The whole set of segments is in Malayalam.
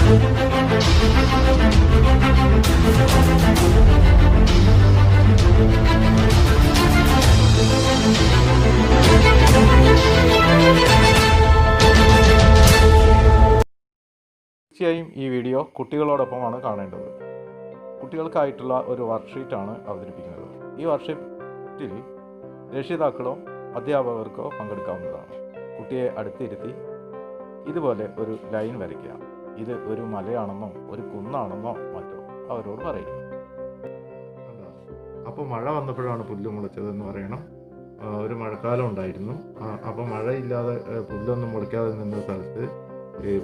തീർച്ചയായും ഈ വീഡിയോ കുട്ടികളോടൊപ്പമാണ് കാണേണ്ടത്. കുട്ടികൾക്കായിട്ടുള്ള ഒരു വർക്ക്ഷീറ്റാണ് അവതരിപ്പിക്കുന്നത്. ഈ വർക്ക്ഷീറ്റിൽ രക്ഷിതാക്കളോ അധ്യാപകർക്കോ പങ്കെടുക്കാവുന്നതാണ്. കുട്ടിയെ അടുത്തിരുത്തി ഇതുപോലെ ഒരു ലൈൻ വരയ്ക്കുക. ഇത് ഒരു മലയാണെന്നോ ഒരു കുന്നാണെന്നോ മറ്റോ അവരോട് പറയും. അപ്പോൾ മഴ വന്നപ്പോഴാണ് പുല്ല് മുളച്ചതെന്ന് പറയണം. ഒരു മഴക്കാലം ഉണ്ടായിരുന്നു. അപ്പോൾ മഴയില്ലാതെ പുല്ലൊന്നും മുളയ്ക്കാതെ നിന്ന സ്ഥലത്ത്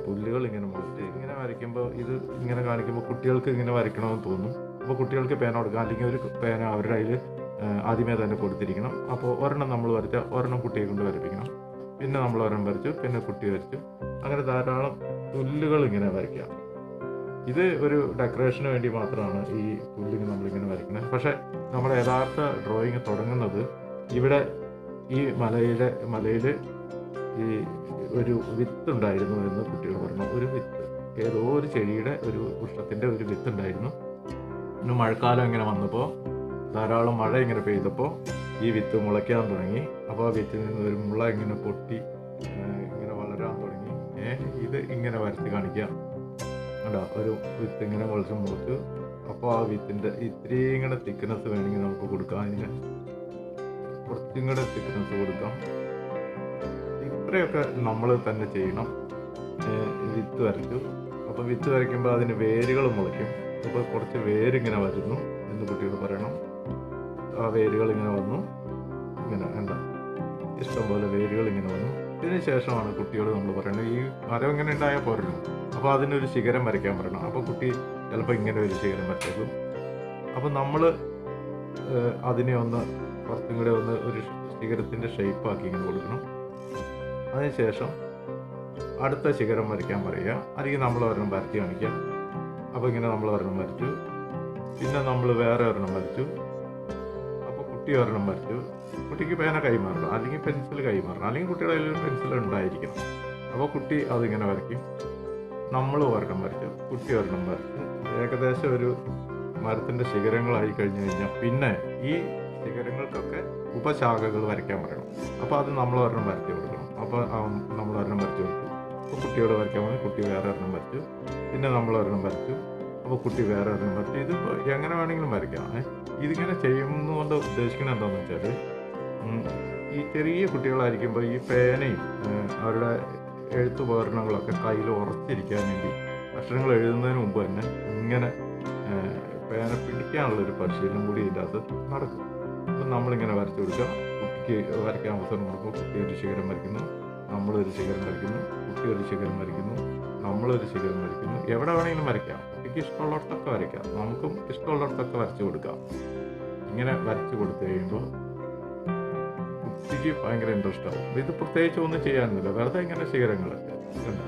പുല്ലുകൾ ഇങ്ങനെ മുളച്ച് ഇങ്ങനെ വരയ്ക്കുമ്പോൾ ഇത് ഇങ്ങനെ കാണിക്കുമ്പോൾ കുട്ടികൾക്ക് ഇങ്ങനെ വരയ്ക്കണമെന്ന് തോന്നും. അപ്പോൾ കുട്ടികൾക്ക് പേന കൊടുക്കുക, അല്ലെങ്കിൽ ഒരു പേന അവരുടെ കയ്യിൽ ആദ്യമേ തന്നെ കൊടുത്തിരിക്കണം. അപ്പോൾ ഒരെണ്ണം നമ്മൾ വരച്ചാൽ ഒരെണ്ണം കുട്ടിയെ കൊണ്ട് വരപ്പിക്കണം. പിന്നെ നമ്മൾ ഒരെണ്ണം വരച്ചു, പിന്നെ കുട്ടി വരച്ചു. അങ്ങനെ ധാരാളം പുല്ലുകൾ ഇങ്ങനെ വരയ്ക്കുക. ഇത് ഒരു ഡെക്കറേഷന് വേണ്ടി മാത്രമാണ് ഈ പുല്ലിങ് നമ്മളിങ്ങനെ വരയ്ക്കുന്നത്. പക്ഷേ നമ്മുടെ യഥാർത്ഥ ഡ്രോയിങ് തുടങ്ങുന്നത് ഇവിടെ ഈ മലയിൽ ഈ ഒരു വിത്തുണ്ടായിരുന്നു എന്ന് കുട്ടികൾ പറഞ്ഞു. ഒരു വിത്ത്, ഏതോ ഒരു ചെടിയുടെ ഒരു വൃക്ഷത്തിൻ്റെ ഒരു വിത്തുണ്ടായിരുന്നു. പിന്നെ മഴക്കാലം ഇങ്ങനെ വന്നപ്പോൾ ധാരാളം മഴ ഇങ്ങനെ പെയ്തപ്പോൾ ഈ വിത്ത് മുളയ്ക്കാൻ തുടങ്ങി. അപ്പോൾ ആ വിത്തിൽ നിന്ന് ഒരു മുള ഇങ്ങനെ പൊട്ടി ഇങ്ങനെ വളരാൻ തുടങ്ങി. ഇത് ഇങ്ങനെ വരച്ച് കാണിക്കാം. കണ്ടോ, ഒരു വിത്ത് ഇങ്ങനെ മുളച്ചു. അപ്പോൾ ആ വിത്തിൻ്റെ ഇത്രയും ഇങ്ങനെ തിക്നെസ് വേണമെങ്കിൽ നമുക്ക് കൊടുക്കാം. അതിന് കുറച്ചും കൂടെ തിക്നെസ് കൊടുക്കാം. ഇത്രയൊക്കെ നമ്മൾ തന്നെ ചെയ്യണം. വിത്ത് വരച്ചു. അപ്പോൾ വിത്ത് വരയ്ക്കുമ്പോൾ അതിന് വേരുകൾ മുളയ്ക്കും. അപ്പോൾ കുറച്ച് വേരിങ്ങനെ വരുന്നു എന്ന് കുട്ടികൾ പറയണം. ആ വേരുകൾ ഇങ്ങനെ വന്നു. ഇങ്ങനെ എന്താ ഇഷ്ടംപോലെ വേരുകൾ ഇങ്ങനെ വന്നു. ഇതിന് ശേഷമാണ് കുട്ടിയോട് നമ്മൾ പറയുന്നത് ഈ മരം ഇങ്ങനെ ഉണ്ടായാൽ പോരല്ലോ, അപ്പോൾ അതിനൊരു ശിഖരം വരയ്ക്കാൻ പറയണം. അപ്പോൾ കുട്ടി ചിലപ്പോൾ ഇങ്ങനെ ഒരു ശിഖരം വരച്ചേക്കും. അപ്പോൾ നമ്മൾ അതിനെ ഒന്ന് കുറച്ചും കൂടെ ഒന്ന് ഒരു ശിഖരത്തിൻ്റെ ഷേപ്പാക്കി ഇങ്ങനെ കൊടുക്കണം. അതിനുശേഷം അടുത്ത ശിഖരം വരയ്ക്കാൻ പറയുക. അല്ലെങ്കിൽ നമ്മൾ ഒരെണ്ണം വരച്ച് കാണിക്കാം. അപ്പോൾ ഇങ്ങനെ നമ്മൾ ഒരെണ്ണം വരച്ചു. പിന്നെ നമ്മൾ വേറെ ഒരെണ്ണം വരച്ചു. അപ്പോൾ കുട്ടി ഒരെണ്ണം വരച്ചു. കുട്ടിക്ക് പേന കൈമാറണം, അല്ലെങ്കിൽ പെൻസിൽ കൈമാറണം, അല്ലെങ്കിൽ കുട്ടിയുടെ കയ്യിൽ പെൻസിൽ ഉണ്ടായിരിക്കണം. അപ്പോൾ കുട്ടി അതിങ്ങനെ വരയ്ക്കും. നമ്മൾ ഒരെണ്ണം വരച്ചു, കുട്ടി ഒരെണ്ണം വരച്ചു. ഏകദേശം ഒരു മരത്തിൻ്റെ ശിഖരങ്ങളായി കഴിഞ്ഞു കഴിഞ്ഞാൽ പിന്നെ ഈ ശിഖരങ്ങൾക്കൊക്കെ ഉപശാഖകൾ വരയ്ക്കാൻ പറയണം. അപ്പോൾ അത് നമ്മൾ ഒരെണ്ണം വരച്ച് കൊടുക്കണം. അപ്പോൾ നമ്മൾ ഒരെണ്ണം വരച്ച് കൊടുത്തു. അപ്പോൾ കുട്ടിയോട് വരയ്ക്കാൻ പറഞ്ഞാൽ കുട്ടി വേറെ ഒരെണ്ണം വരച്ചു. പിന്നെ നമ്മൾ ഒരെണ്ണം വരച്ചു. അപ്പോൾ കുട്ടി വേറെ ഒരെണ്ണം വരച്ചു. ഇത് എങ്ങനെ വേണമെങ്കിലും വരയ്ക്കാം. ഇതിങ്ങനെ ചെയ്യുന്നതുകൊണ്ട് ഉദ്ദേശിക്കുന്നത് എന്താണെന്ന് വെച്ചാൽ ഈ ചെറിയ കുട്ടികളായിരിക്കുമ്പോൾ ഈ പേനയും അവരുടെ എഴുത്തുപകരണങ്ങളൊക്കെ കയ്യിൽ ഉറച്ചിരിക്കാൻ വേണ്ടി അക്ഷരങ്ങൾ എഴുതുന്നതിന് മുമ്പ് തന്നെ ഇങ്ങനെ പേന പിടിക്കാനുള്ളൊരു പരിശീലനം കൂടി ഇതിനകത്ത് നടക്കും. അപ്പം നമ്മളിങ്ങനെ വരച്ചു കൊടുക്കുക. കുട്ടിക്ക് വരയ്ക്കാൻ അവസരം കൊടുക്കും. കുട്ടി ഒരു ശിഖരം വരയ്ക്കുന്നു, നമ്മളൊരു ശിഖരം വരയ്ക്കുന്നു, കുട്ടി ഒരു ശിഖരം വരയ്ക്കുന്നു, നമ്മളൊരു ശിഖരം വരയ്ക്കുന്നു. എവിടെ വേണമെങ്കിലും വരയ്ക്കാം. കുട്ടിക്ക് ഇഷ്ടമുള്ളിടത്തൊക്കെ വരയ്ക്കാം, നമുക്കും ഇഷ്ടമുള്ളിടത്തൊക്കെ വരച്ചു കൊടുക്കാം. ഇങ്ങനെ വരച്ചു കൊടുത്തു കഴിയുമ്പോൾ കുട്ടിക്ക് ഭയങ്കര ഇൻട്രസ്റ്റ് ആവും. ഇത് പ്രത്യേകിച്ച് ഒന്നും ചെയ്യാനൊന്നുമില്ല, വെറുതെ ഇങ്ങനെ ശിഖരങ്ങളൊക്കെ കണ്ടോ.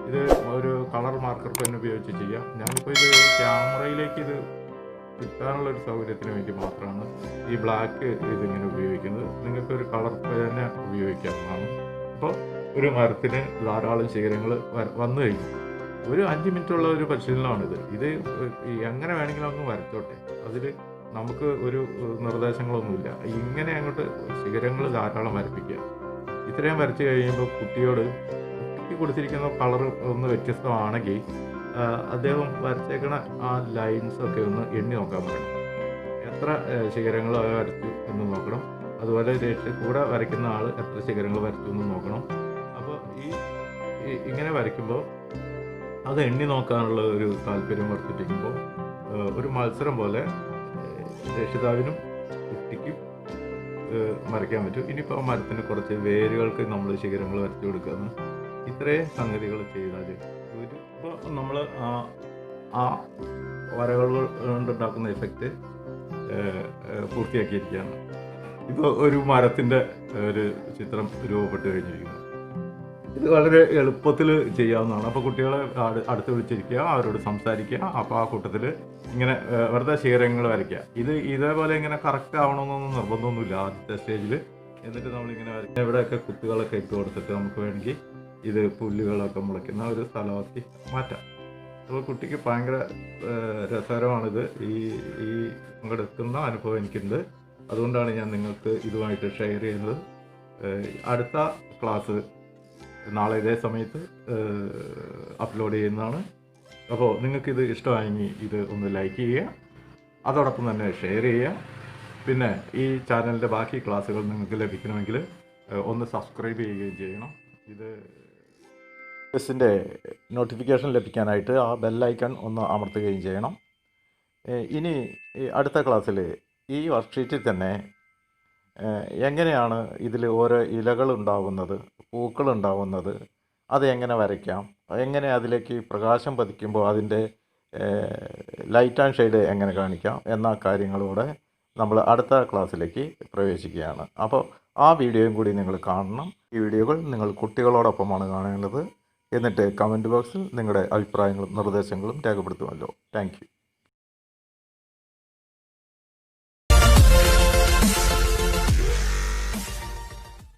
ഇത് ഒരു കളർ മാർക്കർ പെൻ ഉപയോഗിച്ച് ചെയ്യാം. ഞാനിപ്പോൾ ഇത് ക്യാമറയിലേക്ക് ഇത് കിട്ടാനുള്ളൊരു സൗകര്യത്തിന് വേണ്ടി മാത്രമാണ് ഈ ബ്ലാക്ക് ഇതിങ്ങനെ ഉപയോഗിക്കുന്നത്. നിങ്ങൾക്കൊരു കളർ പെന്നെ ഉപയോഗിക്കാവുന്നതാണ്. അപ്പോൾ ഒരു മരത്തിന് ധാരാളം ശിഖരങ്ങൾ വന്നു കഴിഞ്ഞു. ഒരു 5 മിനിറ്റുള്ള ഒരു പരിശീലനമാണിത്. ഇത് എങ്ങനെ വേണമെങ്കിലും അങ്ങ് വരച്ചോട്ടെ. അതിൽ നമുക്ക് ഒരു നിർദ്ദേശങ്ങളൊന്നുമില്ല. ഇങ്ങനെ അങ്ങോട്ട് ശിഖരങ്ങൾ ധാരാളം വരപ്പിക്കുക. ഇത്രയും വരച്ച് കഴിയുമ്പോൾ കുട്ടിക്ക് കൊടുത്തിരിക്കുന്ന കളർ ഒന്ന് വ്യത്യസ്തമാണെങ്കിൽ അദ്ദേഹം വരച്ചേക്കണ ആ ലൈൻസൊക്കെ ഒന്ന് എണ്ണി നോക്കാൻ പറയണം. എത്ര ശിഖരങ്ങൾ വരച്ചു എന്ന് നോക്കണം. അതുപോലെ കൂടെ വരയ്ക്കുന്ന ആൾ എത്ര ശിഖരങ്ങൾ വരച്ചു എന്ന് നോക്കണം. അപ്പോൾ ഇങ്ങനെ വരയ്ക്കുമ്പോൾ അത് എണ്ണി നോക്കാനുള്ള ഒരു താല്പര്യം വർദ്ധിപ്പിക്കുമ്പോൾ ഒരു മത്സരം പോലെ രക്ഷിതാവിനും കുട്ടിക്കും വരയ്ക്കാൻ പറ്റും. ഇനിയിപ്പോൾ ആ മരത്തിന് കുറച്ച് വേരുകൾക്ക് നമ്മൾ ശിഖരങ്ങൾ വരച്ചു കൊടുക്കുകയെന്ന് ഇത്രയും സംഗതികൾ ചെയ്താൽ ഇപ്പോൾ നമ്മൾ ആ വരകൾ കൊണ്ടുണ്ടാക്കുന്ന എഫക്റ്റ് പൂർത്തിയാക്കിയിരിക്കുകയാണ്. ഇപ്പോൾ ഒരു മരത്തിൻ്റെ ഒരു ചിത്രം രൂപപ്പെട്ട് കഴിഞ്ഞിരിക്കുന്നു. ഇത് വളരെ എളുപ്പത്തിൽ ചെയ്യാവുന്നതാണ്. അപ്പോൾ കുട്ടികളെ അടുത്ത് വിളിച്ചിരിക്കുക, അവരോട് സംസാരിക്കുക. അപ്പോൾ ആ കൂട്ടത്തിൽ ഇങ്ങനെ വെറുതെ ശിഖരങ്ങൾ വരയ്ക്കുക. ഇതേപോലെ ഇങ്ങനെ കറക്റ്റ് ആവണമെന്നൊന്നും നിർബന്ധമൊന്നുമില്ല ആദ്യത്തെ സ്റ്റേജിൽ. എന്നിട്ട് നമ്മളിങ്ങനെ വരയ്ക്കുക. ഇവിടെയൊക്കെ കുത്തുകളൊക്കെ ഇട്ട് കൊടുത്തിട്ട് നമുക്ക് വേണമെങ്കിൽ ഇത് പുല്ലുകളൊക്കെ മുളയ്ക്കുന്ന ഒരു സ്ഥലമാക്കി മാറ്റാം. അപ്പോൾ കുട്ടിക്ക് ഭയങ്കര രസകരമാണിത്. ഈ ഈ പങ്കെടുക്കുന്ന അനുഭവം എനിക്കുണ്ട്. അതുകൊണ്ടാണ് ഞാൻ നിങ്ങൾക്ക് ഇതുമായിട്ട് ഷെയർ ചെയ്യുന്നത്. അടുത്ത ക്ലാസ് നാളെ ഇതേ സമയത്ത് അപ്ലോഡ് ചെയ്യുന്നതാണ്. അപ്പോൾ നിങ്ങൾക്കിത് ഇഷ്ടമായെങ്കിൽ ഇത് ഒന്ന് ലൈക്ക് ചെയ്യുക, അതോടൊപ്പം തന്നെ ഷെയർ ചെയ്യുക. പിന്നെ ഈ ചാനലിൻ്റെ ബാക്കി ക്ലാസ്സുകൾ നിങ്ങൾക്ക് ലഭിക്കണമെങ്കിൽ ഒന്ന് സബ്സ്ക്രൈബ് ചെയ്യുകയും ചെയ്യണം. ഇത് ന്റെ നോട്ടിഫിക്കേഷൻ ലഭിക്കാനായിട്ട് ആ ബെല്ലൈക്കൺ ഒന്ന് അമർത്തുകയും ചെയ്യണം. ഇനി അടുത്ത ക്ലാസ്സിൽ ഈ വർക്ക്ഷീറ്റിൽ തന്നെ എങ്ങനെയാണ് ഇതിൽ ഓരോ ഇലകളുണ്ടാവുന്നത്, പൂക്കളുണ്ടാവുന്നത്, അത് എങ്ങനെ വരയ്ക്കാം, എങ്ങനെ അതിലേക്ക് പ്രകാശം പതിക്കുമ്പോൾ അതിൻ്റെ ലൈറ്റ് ആൻഡ് ഷെയ്ഡ് എങ്ങനെ കാണിക്കാം എന്ന കാര്യങ്ങളൂടെ നമ്മൾ അടുത്ത ക്ലാസ്സിലേക്ക് പ്രവേശിക്കുകയാണ്. അപ്പോൾ ആ വീഡിയോയും കൂടി നിങ്ങൾ കാണണം. ഈ വീഡിയോകൾ നിങ്ങൾ കുട്ടികളോടൊപ്പമാണ് കാണേണ്ടത്. എന്നിട്ട് കമൻറ്റ് ബോക്സിൽ നിങ്ങളുടെ അഭിപ്രായങ്ങളും നിർദ്ദേശങ്ങളും രേഖപ്പെടുത്തുമല്ലോ. Thank you.